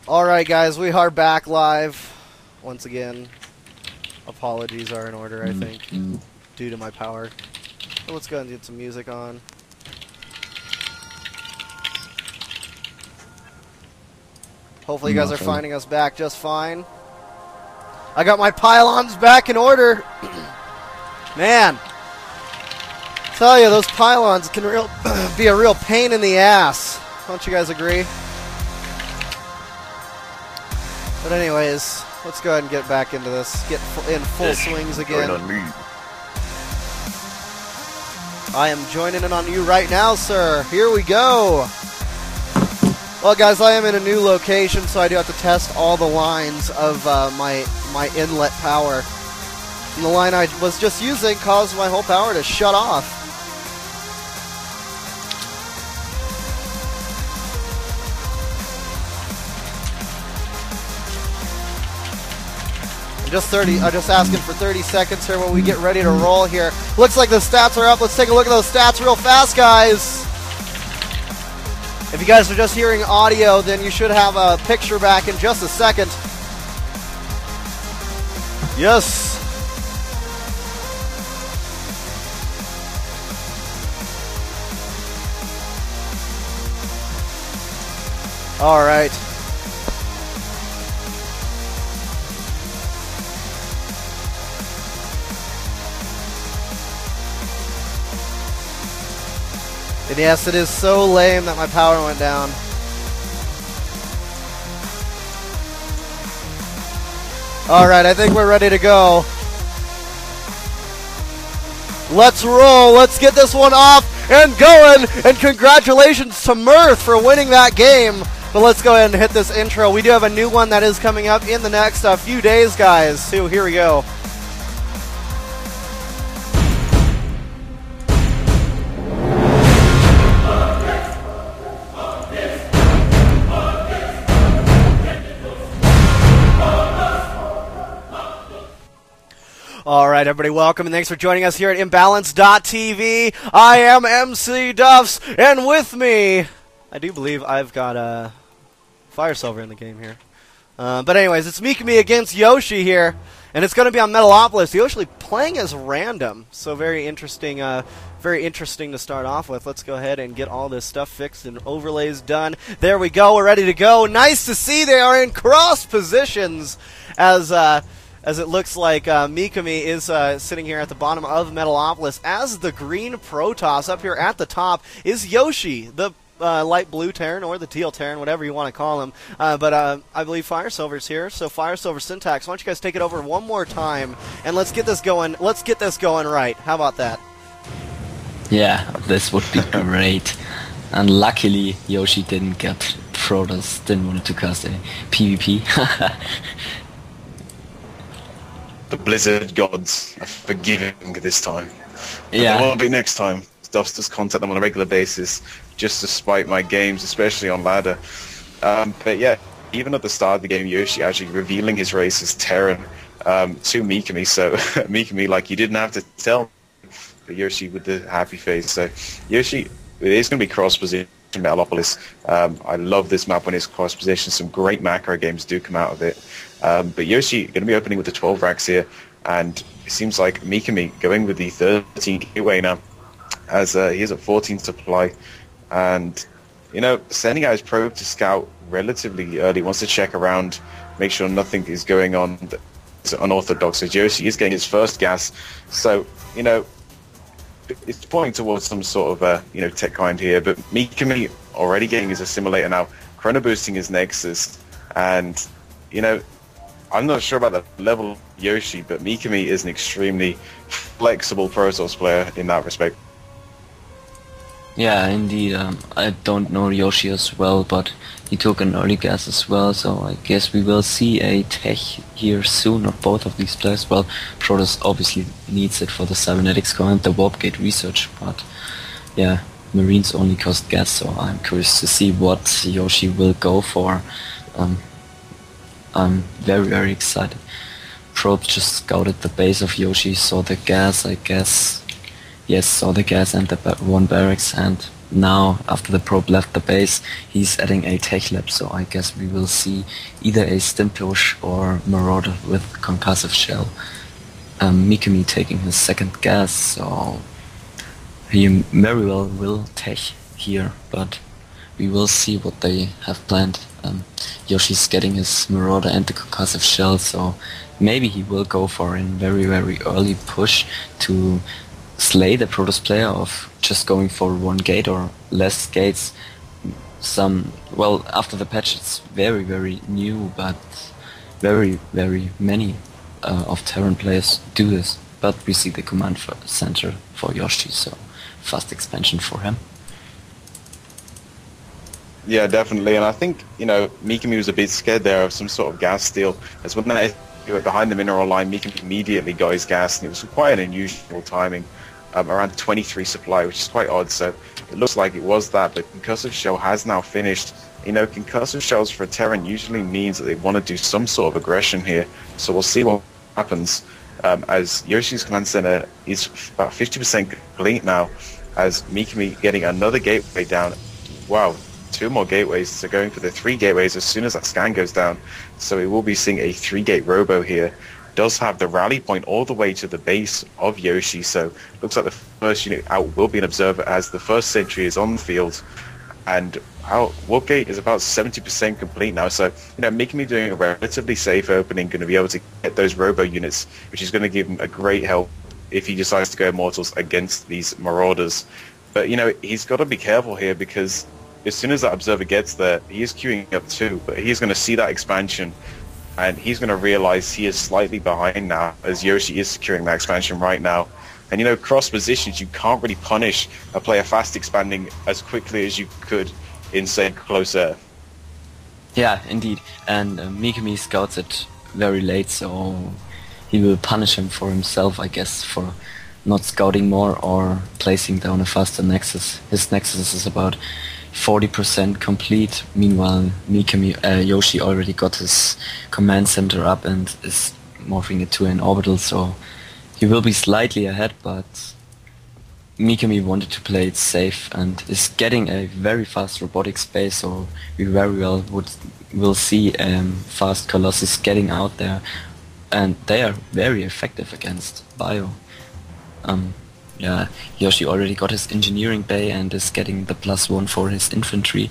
Alright guys, we are back live. Once again, apologies are in order, I think, due to my power. So let's go ahead and get some music on. Hopefully you guys are finding us back just fine. I got my pylons back in order. Man, tell you, those pylons can be a real pain in the ass. Don't you guys agree? But anyways, let's go ahead and get back into this. Get in full swings again. I am joining in on you right now, sir. Here we go. Well, guys, I am in a new location, so I do have to test all the lines of my inlet power. And the line I was just using caused my whole power to shut off. I'm just asking for 30 seconds here while we get ready to roll here. Looks like the stats are up. Let's take a look at those stats real fast, guys. If you guys are just hearing audio, then you should have a picture back in just a second. Yes. All right. And yes, it is so lame that my power went down. Alright, I think we're ready to go. Let's roll. Let's get this one off and going. And congratulations to Mirth for winning that game. But let's go ahead and hit this intro. We do have a new one that is coming up in the next few days, guys. So here we go. Alright, everybody, welcome and thanks for joining us here at Imbalance.tv. I am MC Duffs, and with me, I do believe I've got Fire Silver in the game here. But anyways, it's Mikami against Yoshi here, and it's going to be on Metalopolis. Yoshi playing as random, so very interesting to start off with. Let's go ahead and get all this stuff fixed and overlays done. There we go, we're ready to go. Nice to see they are in cross positions as it looks like Mikami is sitting here at the bottom of Metalopolis. As the green Protoss up here at the top is Yoshi, the light blue Terran or the teal Terran, whatever you want to call him. But I believe Fire Silver's here, so Fire Silver Syntax, why don't you guys take it over one more time, and let's get this going. Let's get this going right. How about that? Yeah, this would be great. And luckily, Yoshi didn't get Protoss, didn't want to cast a PvP. The Blizzard gods are forgiving this time. Yeah. There won't be next time. Stuffs just contact them on a regular basis just to spite my games, especially on ladder. But yeah, even at the start of the game, Yoshi actually revealing his race as Terran to Mikami. So Mikami, like, you didn't have to tell me, but Yoshi with the happy face. So Yoshi, it is going to be cross-position Metalopolis. I love this map when it's cross-position. Some great macro games do come out of it. But Yoshi going to be opening with the 12 racks here, and it seems like Mikami going with the 13 gateway now, as he is at 14 supply, and you know, sending out his probe to scout relatively early, wants to check around, make sure nothing is going on that's unorthodox. So Yoshi is getting his first gas, so you know, it's pointing towards some sort of you know, tech grind here. But Mikami already getting his assimilator now, chrono boosting his Nexus, and you know, I'm not sure about the level of Yoshi, but Mikami is an extremely flexible Protoss player in that respect. Yeah, indeed. I don't know Yoshi as well, but he took an early gas as well, so I guess we will see a tech here soon of both of these players. Well, Protoss obviously needs it for the cybernetics core and the warp gate research, but yeah, Marines only cost gas, so I'm curious to see what Yoshi will go for. I'm very excited. Probe just scouted the base of Yoshi, saw the gas, I guess. Yes, saw the gas and the one barracks, and now, after the probe left the base, he's adding a tech lab, so I guess we will see either a stim push or Marauder with concussive shell. Mikami taking his second gas, so he very well will tech here, but we will see what they have planned. Yoshi's getting his Marauder and the concussive shell, so maybe he will go for a very, very early push to slay the Protoss player of just going for one gate or less gates. Well, after the patch it's very, very new, but very, very many of Terran players do this. But we see the command center for Yoshi, so fast expansion for him. Yeah, definitely, and I think, Mikami was a bit scared there of some sort of gas steal, as when they were behind the mineral line, Mikami immediately got his gas, and it was quite an unusual timing, around 23 supply, which is quite odd, so it looks like it was that, but Concussive Shell has now finished. Concussive Shells for a Terran usually means that they want to do some sort of aggression here, so we'll see what happens, as Yoshi's command center is about 50% complete now, as Mikami getting another gateway down. Wow. 2 more gateways, so going for the 3 gateways as soon as that scan goes down. So we will be seeing a 3-gate robo here. Does have the rally point all the way to the base of Yoshi, so looks like the first unit out will be an observer as the first sentry is on the field. And our warp gate is about 70% complete now, so Mikami doing a relatively safe opening, going to be able to get those robo units, which is going to give him a great help if he decides to go Immortals against these Marauders. But he's got to be careful here, because as soon as that observer gets there, he is queuing up too, but he's going to see that expansion, and he's going to realize he is slightly behind now, as Yoshi is securing that expansion right now. And cross positions, you can't really punish a player fast expanding as quickly as you could in, say, close air. Yeah, indeed, and Mikami scouts it very late, so he will punish him for himself, I guess, for not scouting more or placing down a faster nexus. His nexus is about 40% complete. Meanwhile, Yoshi already got his command center up and is morphing it to an orbital, so he will be slightly ahead, but Mikami wanted to play it safe and is getting a very fast robotic space, so we very well will see fast Colossus getting out there, and they are very effective against Bio. Yeah, Yoshi already got his engineering bay and is getting the +1 for his infantry.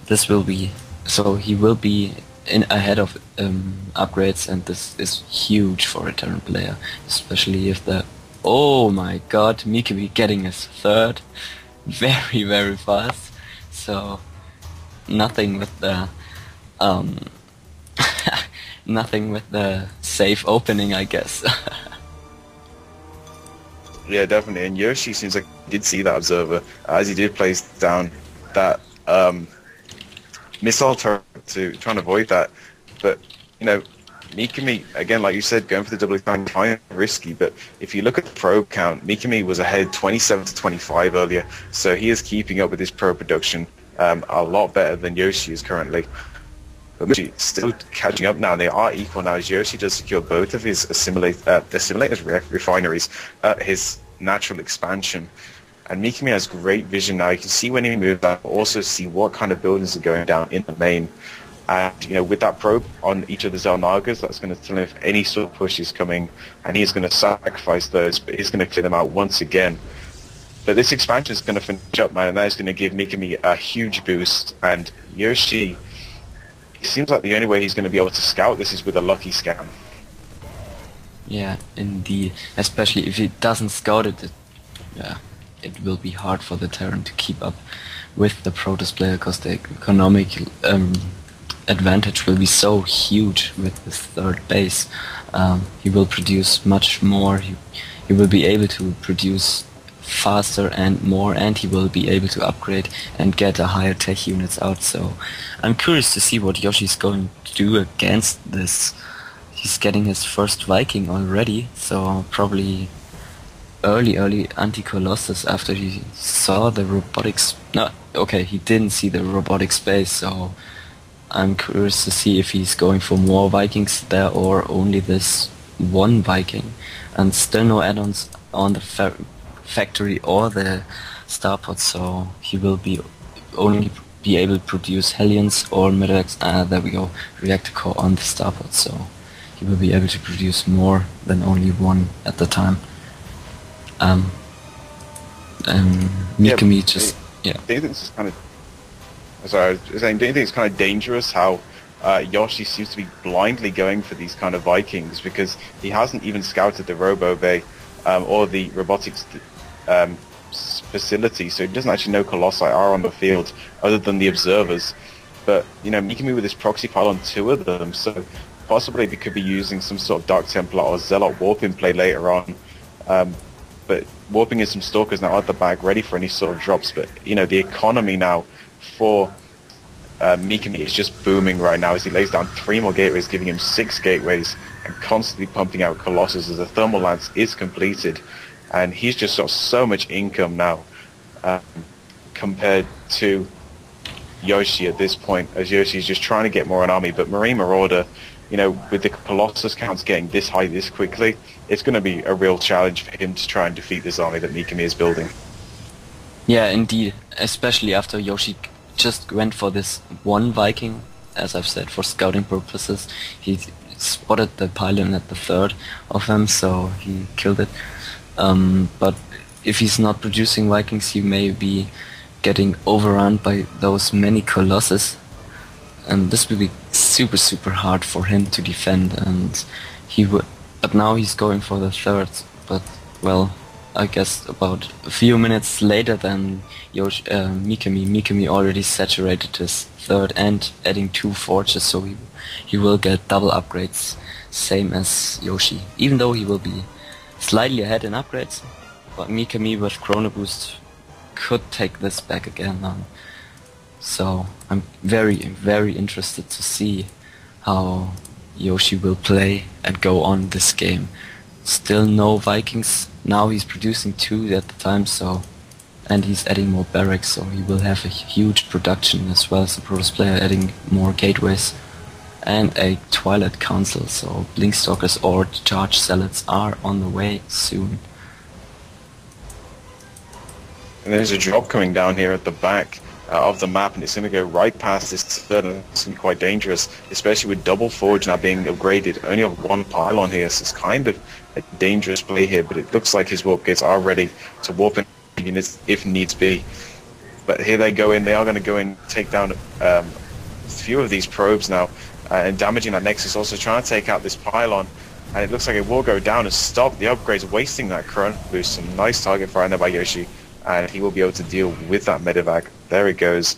This will be, so he will be ahead of upgrades, and this is huge for a Terran player, especially if oh my god, Mikami getting his third very, very fast. So nothing with the nothing with the safe opening, I guess. Yeah, definitely. And Yoshi seems like he did see that observer, as he did place down that missile turret to try and avoid that. But, Mikami, again, like you said, going for the double expand, kind of risky. But if you look at the probe count, Mikami was ahead 27 to 25 earlier. So he is keeping up with his probe production a lot better than Yoshi is currently. But Yoshi is still catching up now. They are equal now, as Yoshi does secure both of his assimilators refineries, his natural expansion. And Mikami has great vision now. You can see when he moves out, but also see what kind of buildings are going down in the main. And, with that probe on each of the Xel'Nagas, that's going to tell him if any sort of push is coming, and he's going to sacrifice those, but he's going to clear them out once again. But this expansion is going to finish up, man, and that is going to give Mikami a huge boost. And Yoshi, it seems like the only way he's going to be able to scout this is with a lucky scan. Yeah, indeed. Especially if he doesn't scout it, it will be hard for the Terran to keep up with the Protoss player, because the economic advantage will be so huge with this third base. He will produce much more. He will be able to produce faster and more, and he will be able to upgrade and get a higher tech units out. So I'm curious to see what Yoshi's going to do against this. He's getting his first Viking already, so probably early anti-Colossus after he saw the robotics. No, okay, he didn't see the robotic space, so I'm curious to see if he's going for more Vikings there or only this one Viking, and still no add-ons on the factory or the starport, so he will be only be able to produce Hellions or Medevacs. There we go, reactor core on the starport, so he will be able to produce more than only one at the time. Mikami just Do you think this is kind of? Sorry, I was saying, do you think it's kind of dangerous how Yoshi seems to be blindly going for these kind of Vikings, because he hasn't even scouted the Robo Bay or the robotics facility, so he doesn't actually know Colossi are on the field other than the observers. But Mikami with his proxy pile on 2 of them, so possibly they could be using some sort of Dark Templar or Zealot warping play later on. But warping in some Stalkers now at the back, ready for any sort of drops. But the economy now for Mikami is just booming right now as he lays down 3 more gateways, giving him 6 gateways, and constantly pumping out Colossus as the Thermal Lance is completed. And he's just got so much income now compared to Yoshi at this point, as Yoshi's just trying to get more an army. But Marine Marauder, with the Colossus counts getting this high this quickly, it's going to be a real challenge for him to try and defeat this army that Mikami is building. Yeah, indeed, especially after Yoshi just went for this one Viking, as I've said, for scouting purposes. He spotted the pylon at the 3rd of them, so he killed it. But if he's not producing Vikings, he may be getting overrun by those many Colossus, and this will be super hard for him to defend. And but now he's going for the 3rd. But well, I guess about a few minutes later than Mikami already saturated his 3rd and adding 2 forges, so he will get double upgrades, same as Yoshi, even though he will be slightly ahead in upgrades. But Mikami with Chrono Boost could take this back again. So I'm very interested to see how Yoshi will play and go on this game. Still no Vikings. Now he's producing 2 at the time, and he's adding more barracks, so he will have a huge production as well as a Protoss player, adding more gateways and a Twilight Council, so Blinkstalkers or Charge Zealots are on the way soon. And there's a drop coming down here at the back of the map, and it's going to go right past this 3rd, and it's going to be quite dangerous, especially with Double Forge now being upgraded. Only have 1 pylon here, so it's kind of a dangerous play here, but it looks like his warp gates are ready to warp in units if needs be. But here they go in, they are going to go in, take down a few of these probes now, and damaging that Nexus, also trying to take out this pylon, and it looks like it will go down and stop the upgrades, wasting that Chrono Boost. Some nice target fire there by Yoshi, and he will be able to deal with that Medevac. There it goes.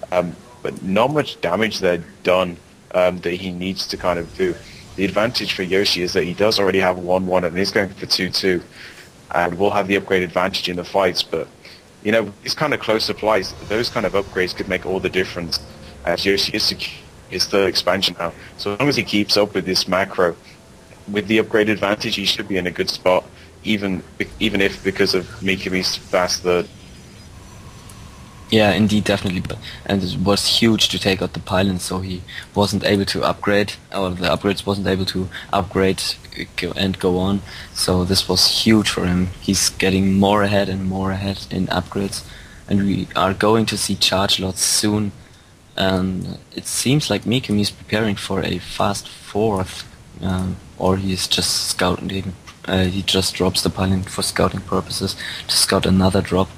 But not much damage there done that he needs to kind of do. The advantage for Yoshi is that he does already have 1-1 and he's going for 2-2, and will have the upgrade advantage in the fights. But these kind of close supplies, those kind of upgrades could make all the difference, as Yoshi is secure his 3rd expansion now. So as long as he keeps up with this macro, with the upgrade advantage, he should be in a good spot, even if because of Mikami's fast 3rd. Yeah, indeed, definitely. And it was huge to take out the pylon, so he wasn't able to upgrade, or the upgrades wasn't able to upgrade and go on. So this was huge for him. He's getting more ahead and more ahead in upgrades, and we are going to see charge lots soon. And it seems like Mikami is preparing for a fast 4th, or he's just scouting. He just drops the pylon for scouting purposes to scout another drop.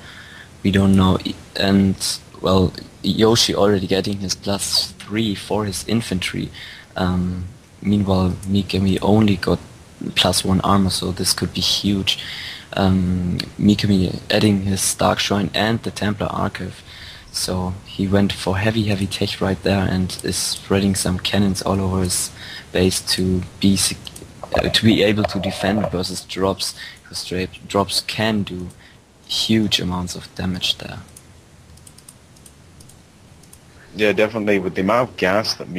We don't know. And well, Yoshi already getting his +3 for his infantry. Meanwhile, Mikami only got +1 armor, so this could be huge. Mikami adding his Dark Shrine and the Templar Archive. So he went for heavy tech right there, and is spreading some cannons all over his base to be able to defend versus drops, because drops can do huge amounts of damage there. Yeah, definitely. With the amount of gas that